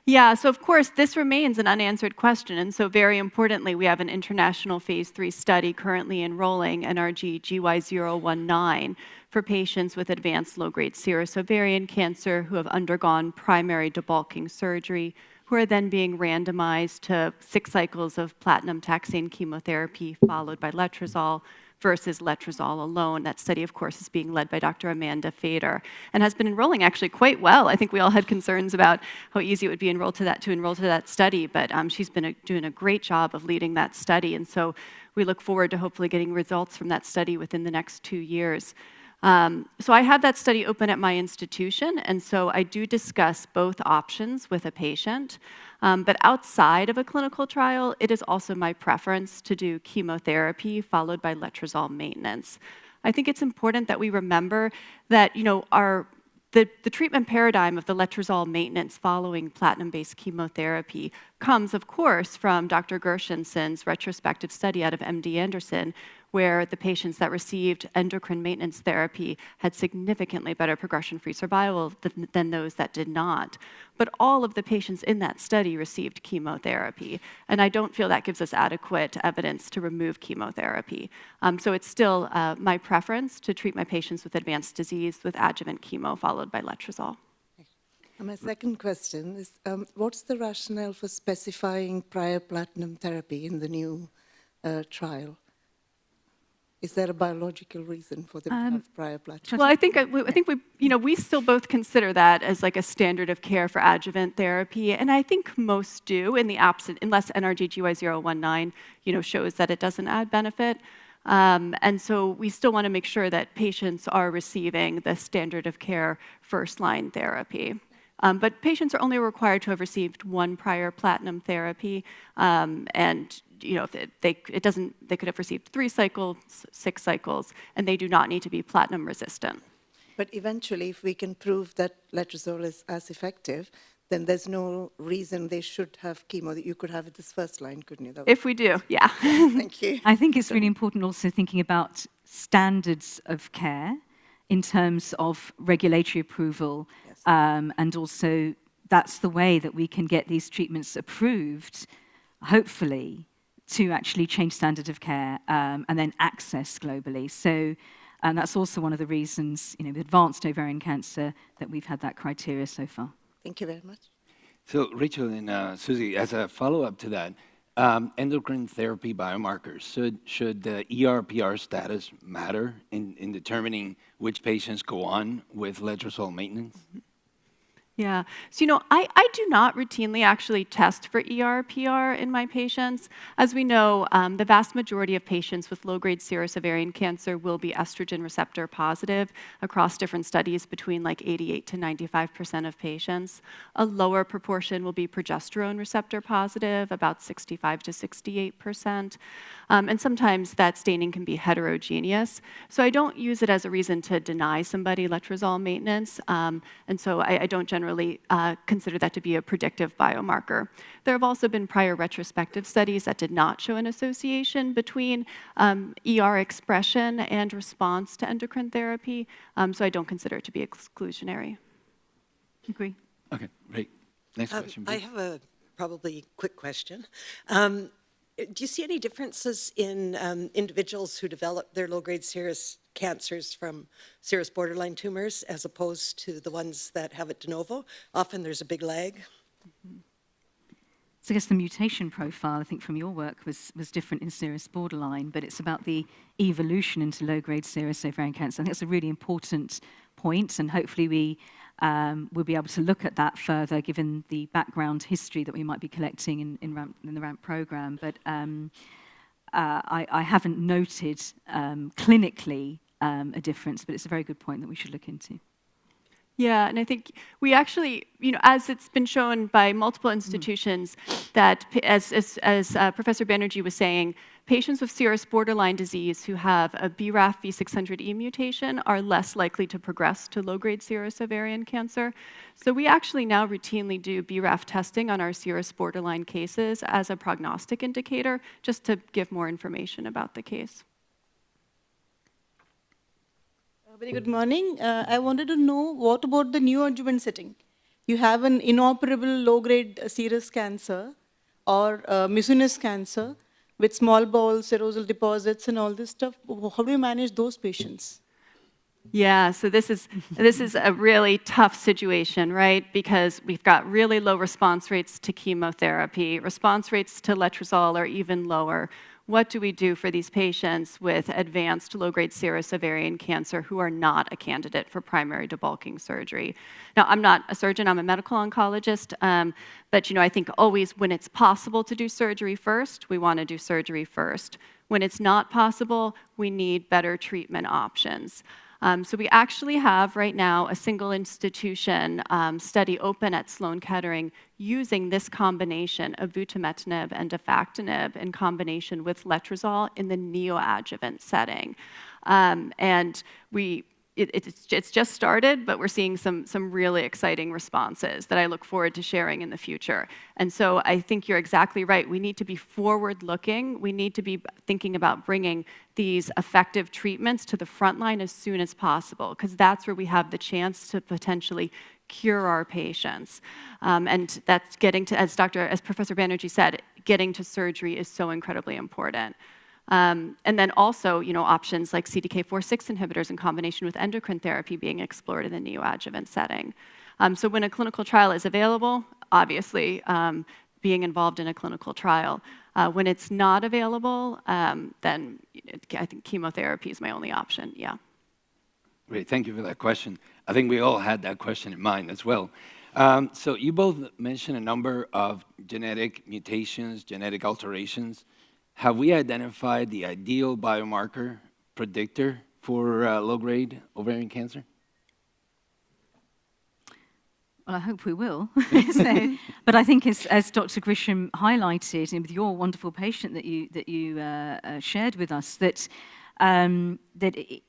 Yeah, so of course, this remains an unanswered question. And so very importantly, we have an international phase 3 study currently enrolling NRG GY019 for patients with advanced low-grade serous ovarian cancer who have undergone primary debulking surgery, who are then being randomized to 6 cycles of platinum taxane chemotherapy followed by letrozole versus letrozole alone. That study, of course, is being led by Dr. Amanda Fader and has been enrolling actually quite well. I think we all had concerns about how easy it would be to enroll to that study, but she's been doing a great job of leading that study. And so we look forward to hopefully getting results from that study within the next 2 years. So I have that study open at my institution, and so I do discuss both options with a patient. But outside of a clinical trial, it is also my preference to do chemotherapy followed by letrozole maintenance. I think it's important that we remember that, the treatment paradigm of the letrozole maintenance following platinum-based chemotherapy comes, of course, from Dr. Gershensen's retrospective study out of MD Anderson, where the patients that received endocrine maintenance therapy had significantly better progression-free survival than those that did not. But all of the patients in that study received chemotherapy, and I don't feel that gives us adequate evidence to remove chemotherapy. So it's still my preference to treat my patients with advanced disease with adjuvant chemo followed by letrozole. And my second question is, what's the rationale for specifying prior platinum therapy in the new trial? Is there a biological reason for them to have prior platinum? Well, we still both consider that as like a standard of care for adjuvant therapy, and I think most do in the absent, unless NRG-GY019, shows that it doesn't add benefit. And so we still want to make sure that patients are receiving the standard of care first-line therapy. But patients are only required to have received one prior platinum therapy, and if they could have received 3 cycles, 6 cycles, and they do not need to be platinum resistant. But eventually, if we can prove that letrozole is as effective, then there's no reason they should have chemo. That you could have it as first line, couldn't you? If we do, yeah. Thank you. I think it's really important also thinking about standards of care in terms of regulatory approval, Yes. and also that's the way that we can get these treatments approved, hopefully, to actually change standard of care and then access globally. So that's also one of the reasons, with advanced ovarian cancer, that we've had that criteria so far. Thank you very much. So, Rachel and Susie, as a follow-up to that, endocrine therapy biomarkers, should the ER/PR status matter in determining which patients go on with letrozole maintenance? Yeah, so I do not routinely actually test for ER/PR in my patients. As we know, the vast majority of patients with low-grade serous ovarian cancer will be estrogen receptor positive across different studies, between like 88 to 95% of patients. A lower proportion will be progesterone receptor positive, about 65 to 68%. And sometimes that staining can be heterogeneous. So I don't use it as a reason to deny somebody letrozole maintenance, and so I don't generally consider that to be a predictive biomarker. There have also been prior retrospective studies that did not show an association between ER expression and response to endocrine therapy, so I don't consider it to be exclusionary. Agree. Okay, great. Next question, I please. have a probably quick question. Do you see any differences in individuals who develop their low-grade serous cancers from serous borderline tumors as opposed to the ones that have it de novo? Often there's a big lag. So I guess the mutation profile, I think, from your work was different in serous borderline, but it's about the evolution into low-grade serous ovarian cancer. I think that's a really important point, and hopefully we'll be able to look at that further, given the background history that we might be collecting in the RAMP program. But I haven't noted clinically a difference, but it's a very good point that we should look into. Yeah, and I think we actually, as it's been shown by multiple institutions, that as Professor Banerjee was saying, patients with serous borderline disease who have a BRAF V600E mutation are less likely to progress to low-grade serous ovarian cancer. So we actually now routinely do BRAF testing on our serous borderline cases as a prognostic indicator, just to give more information about the case. Very good morning. I wanted to know, what about the neoadjuvant setting? You have an inoperable low-grade serous cancer or mucinous cancer with small bowel serosal deposits and all this stuff. How do you manage those patients? Yeah, so this is a really tough situation, right? Because we've got really low response rates to chemotherapy. Response rates to letrozole are even lower. What do we do for these patients with advanced low-grade serous ovarian cancer who are not a candidate for primary debulking surgery? Now, I'm not a surgeon, I'm a medical oncologist, but I think always when it's possible to do surgery first, we want to do surgery first. When it's not possible, we need better treatment options. So we actually have right now a single institution study open at Sloan Kettering using this combination of avutometinib and defactinib in combination with letrozole in the neoadjuvant setting. And it's just started, but we're seeing some really exciting responses that I look forward to sharing in the future. And so I think you're exactly right. We need to be forward-looking. We need to be thinking about bringing these effective treatments to the front line as soon as possible, because that's where we have the chance to potentially cure our patients. And that's getting to, as Professor Banerjee said, getting to surgery is so incredibly important. And then also, options like CDK4/6 inhibitors in combination with endocrine therapy being explored in the neoadjuvant setting. So when a clinical trial is available, obviously being involved in a clinical trial. When it's not available, then I think chemotherapy is my only option, yeah. Great, thank you for that question. I think we all had that question in mind as well. So you both mentioned a number of genetic mutations, genetic alterations. Have we identified the ideal biomarker predictor for low-grade ovarian cancer? Well, I hope we will. So, but I think, as Dr. Grisham highlighted, and with your wonderful patient that you shared with us, that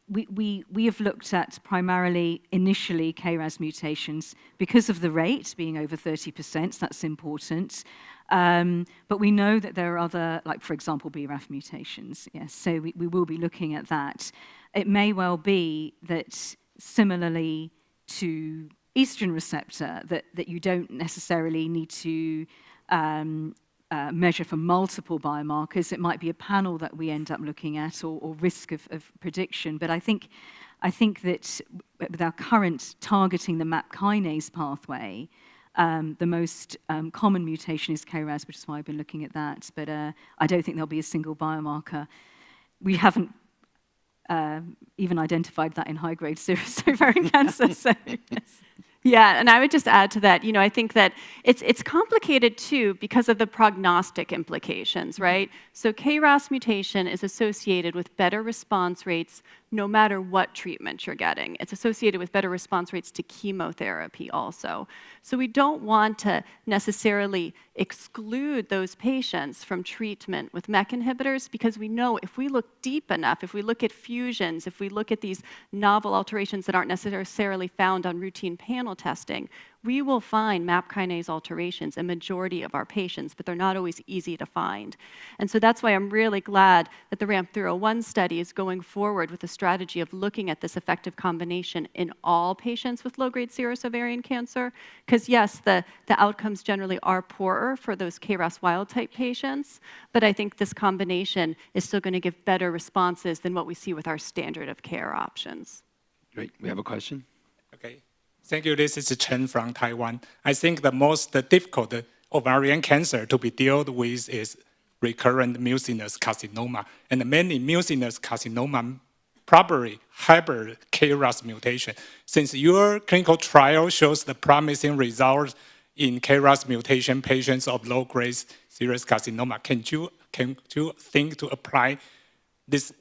we have looked at primarily initially KRAS mutations because of the rate being over 30%. So that's important. But we know that there are other, like for example, BRAF mutations. Yes, so we will be looking at that. It may well be that similarly to estrogen receptor, that you don't necessarily need to measure for multiple biomarkers. It might be a panel that we end up looking at, or risk of prediction. But I think that with our current targeting the MAP kinase pathway, the most common mutation is KRAS, which is why I've been looking at that. But I don't think there'll be a single biomarker. We haven't even identified that in high-grade serous ovarian cancer. So, yes. Yeah, and I would just add to that, I think that it's complicated too because of the prognostic implications, right? So KRAS mutation is associated with better response rates no matter what treatment you're getting. It's associated with better response rates to chemotherapy also. So we don't want to necessarily exclude those patients from treatment with MEK inhibitors, because we know if we look deep enough, if we look at fusions, if we look at these novel alterations that aren't necessarily found on routine panel testing, we will find MAP kinase alterations in majority of our patients, but they're not always easy to find. And so that's why I'm really glad that the RAMP 301 study is going forward with the strategy of looking at this effective combination in all patients with low-grade serous ovarian cancer. Because yes, the outcomes generally are poorer for those KRAS wild-type patients, but I think this combination is still going to give better responses than what we see with our standard of care options. Great, we have a question. Okay. Thank you. This is Chen from Taiwan. I think the most difficult ovarian cancer to be dealt with is recurrent mucinous carcinoma. And many mucinous carcinoma probably harbor KRAS mutation. Since your clinical trial shows the promising results in KRAS mutation patients of low-grade serous carcinoma, can you think to apply these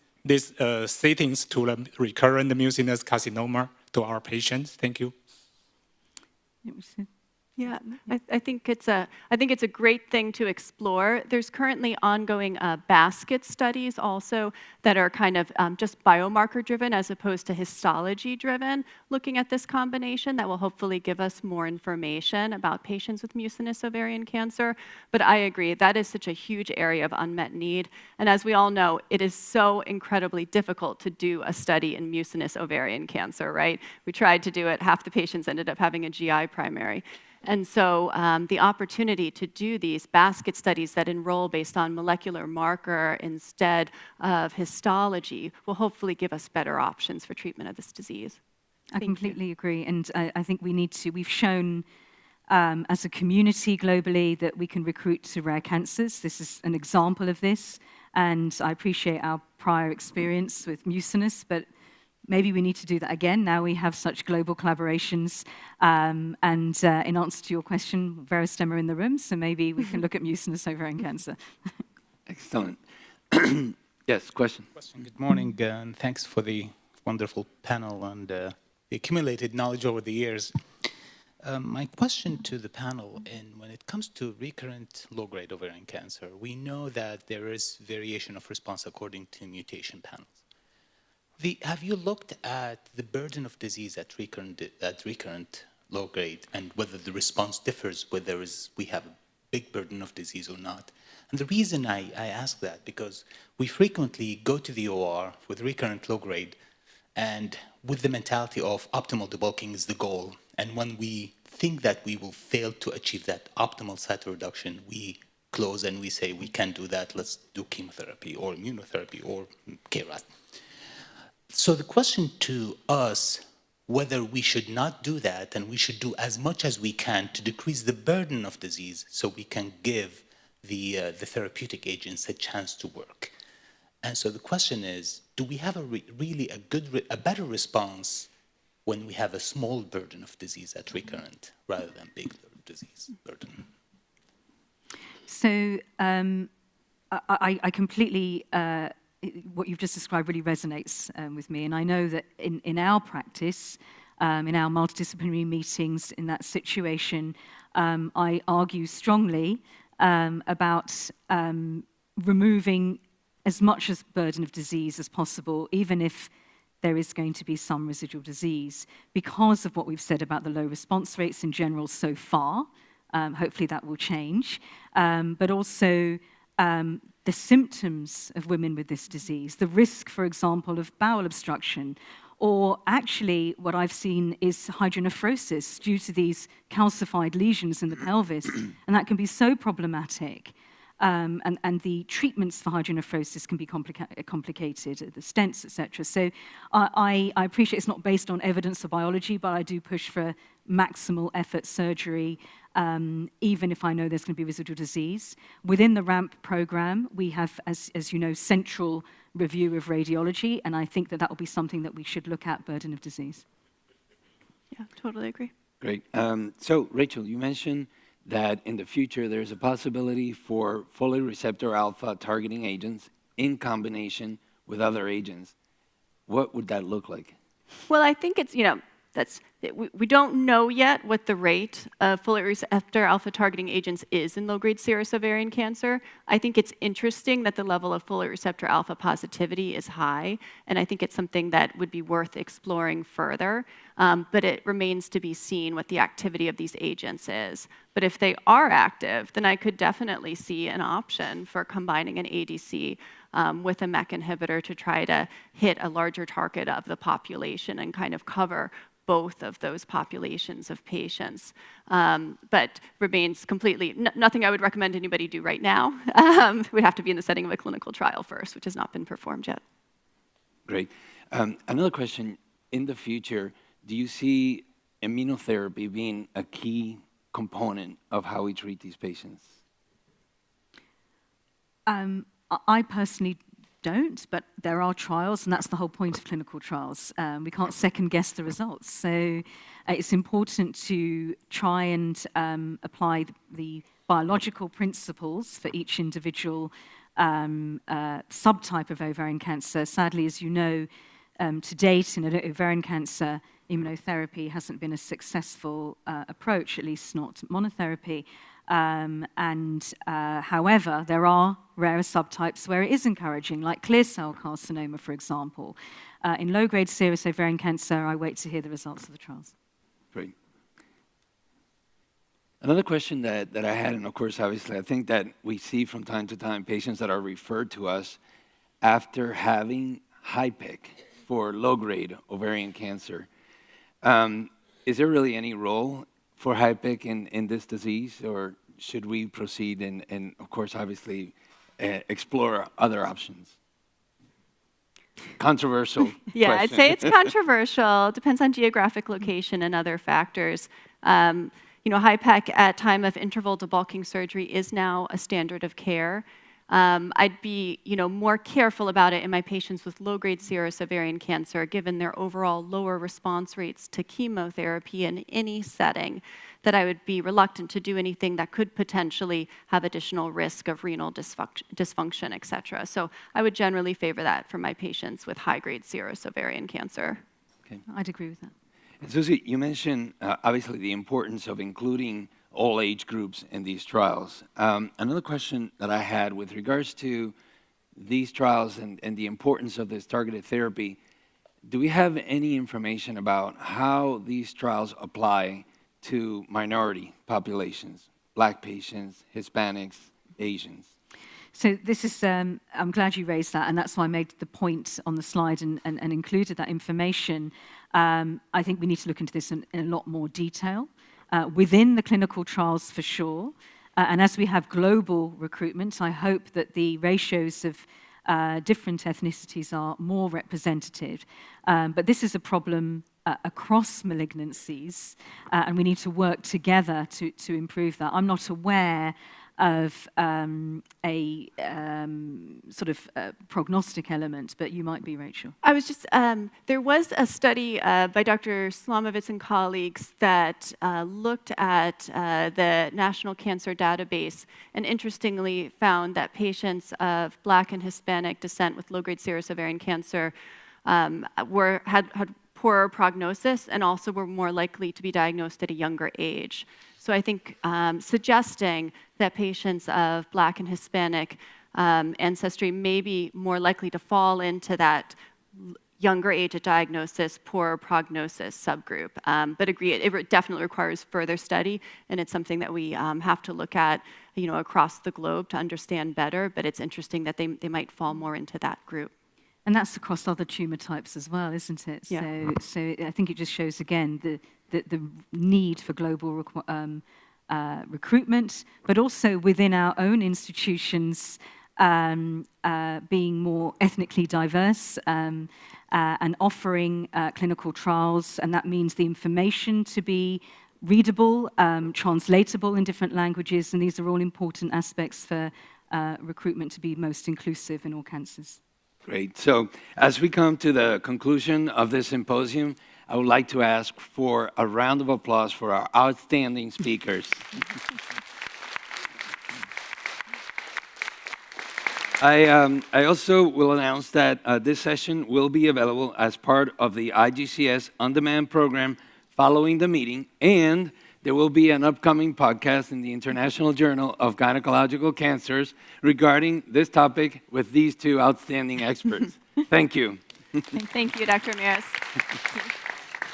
settings to the recurrent mucinous carcinoma to our patients? Thank you. Yeah, I think it's a great thing to explore. There's currently ongoing basket studies also that are kind of just biomarker driven as opposed to histology driven, looking at this combination that will hopefully give us more information about patients with mucinous ovarian cancer. But I agree, that is such a huge area of unmet need. And as we all know, it is so incredibly difficult to do a study in mucinous ovarian cancer, right? We tried to do it, half the patients ended up having a GI primary. And so the opportunity to do these basket studies that enroll based on molecular marker instead of histology will hopefully give us better options for treatment of this disease. I completely agree. And I think we need to, we've shown as a community globally that we can recruit to rare cancers. This is an example of this. And I appreciate our prior experience with mucinous, but maybe we need to do that again. Now we have such global collaborations. And in answer to your question, Verostem are in the room, so maybe we can look at mucinous ovarian cancer. Excellent. Yes, question. Good morning, and thanks for the wonderful panel and the accumulated knowledge over the years. My question to the panel, and when it comes to recurrent low-grade ovarian cancer, we know that there is variation of response according to mutation panels. Have you looked at the burden of disease at recurrent low-grade and whether the response differs whether we have a big burden of disease or not? And the reason I ask that, because we frequently go to the OR with recurrent low-grade and with the mentality of optimal debulking is the goal. And when we think that we will fail to achieve that optimal cytoreduction, we close and we say, we can't do that, let's do chemotherapy or immunotherapy or KRAS. So the question to us, whether we should not do that and we should do as much as we can to decrease the burden of disease so we can give the therapeutic agents a chance to work. And so the question is, do we have really a better response when we have a small burden of disease at recurrent rather than big disease burden? So I completely, what you've just described really resonates with me. And I know that in our practice, in our multidisciplinary meetings, in that situation, I argue strongly about removing as much as burden of disease as possible, even if there is going to be some residual disease, because of what we've said about the low response rates in general so far. Hopefully that will change. But also the symptoms of women with this disease, the risk, for example, of bowel obstruction, or actually what I've seen is hydronephrosis due to these calcified lesions in the pelvis, and that can be so problematic. And the treatments for hydronephrosis can be complicated, the stents, etc. So I appreciate it's not based on evidence of biology, but I do push for maximal effort surgery, even if I know there's going to be residual disease. Within the RAMP program, we have, as you know, central review of radiology, and I think that will be something that we should look at, burden of disease. Yeah, totally agree. Great. So, Rachel, you mentioned that in the future there's a possibility for folate receptor alpha targeting agents in combination with other agents. What would that look like? Well, I think it's, we don't know yet what the rate of folate receptor alpha targeting agents is in low-grade serous ovarian cancer. I think it's interesting that the level of folate receptor alpha positivity is high, and I think it's something that would be worth exploring further. But it remains to be seen what the activity of these agents is. But if they are active, then I could definitely see an option for combining an ADC with a MEK inhibitor to try to hit a larger target of the population and kind of cover both of those populations of patients. But remains completely, nothing I would recommend anybody do right now. It would have to be in the setting of a clinical trial first, which has not been performed yet. Great. Another question, in the future, do you see immunotherapy being a key component of how we treat these patients? I personally don't, but there are trials, and that's the whole point of clinical trials. We can't second guess the results. So it's important to try and apply the biological principles for each individual subtype of ovarian cancer. Sadly, as you know, to date in ovarian cancer, immunotherapy hasn't been a successful approach, at least not monotherapy. However, there are rarer subtypes where it is encouraging, like clear cell carcinoma, for example. In low-grade serous ovarian cancer, I wait to hear the results of the trials. Great. Another question that I had, and of course, obviously, I think that we see from time to time patients that are referred to us after having HIPEC for low-grade ovarian cancer. Is there really any role for HIPEC in this disease, or should we proceed and of course, obviously, explore other options? Controversial Yeah, question. I'd say it's controversial. Depends on geographic location and other factors. HIPEC at time of interval debulking surgery is now a standard of care. I'd be, more careful about it in my patients with low-grade serous ovarian cancer, given their overall lower response rates to chemotherapy in any setting, that I would be reluctant to do anything that could potentially have additional risk of renal dysfunction, et cetera. So I would generally favor that for my patients with high-grade serous ovarian cancer. Okay. I'd agree with that. And Susie, you mentioned obviously the importance of including all age groups in these trials. Another question that I had with regards to these trials and the importance of this targeted therapy, do we have any information about how these trials apply to minority populations, Black patients, Hispanics, Asians? So this is, I'm glad you raised that, and that's why I made the point on the slide and included that information. I think we need to look into this in a lot more detail. Within the clinical trials for sure, and as we have global recruitment, I hope that the ratios of different ethnicities are more representative. But this is a problem across malignancies, and we need to work together to improve that. I'm not aware of a sort of prognostic element, but you might be, Rachel. I was just, there was a study by Dr. Slomovitz and colleagues that looked at the National Cancer Database and interestingly found that patients of Black and Hispanic descent with low-grade serous ovarian cancer had poorer prognosis and also were more likely to be diagnosed at a younger age. So I think suggesting that patients of Black and Hispanic ancestry may be more likely to fall into that younger age at diagnosis, poorer prognosis subgroup. But agree, it definitely requires further study, and it's something that we have to look at, across the globe to understand better. But it's interesting that they might fall more into that group. And that's across other tumor types as well, isn't it? Yeah. So I think it just shows again the need for global recruitment, but also within our own institutions being more ethnically diverse and offering clinical trials, and that means the information to be readable, translatable in different languages, and these are all important aspects for recruitment to be most inclusive in all cancers. Great. So as we come to the conclusion of this symposium, I would like to ask for a round of applause for our outstanding speakers. I also will announce that this session will be available as part of the IGCS On-Demand program following the meeting, and there will be an upcoming podcast in the International Journal of Gynecological Cancers regarding this topic with these two outstanding experts. Thank you. Thank you, Dr. Ramirez.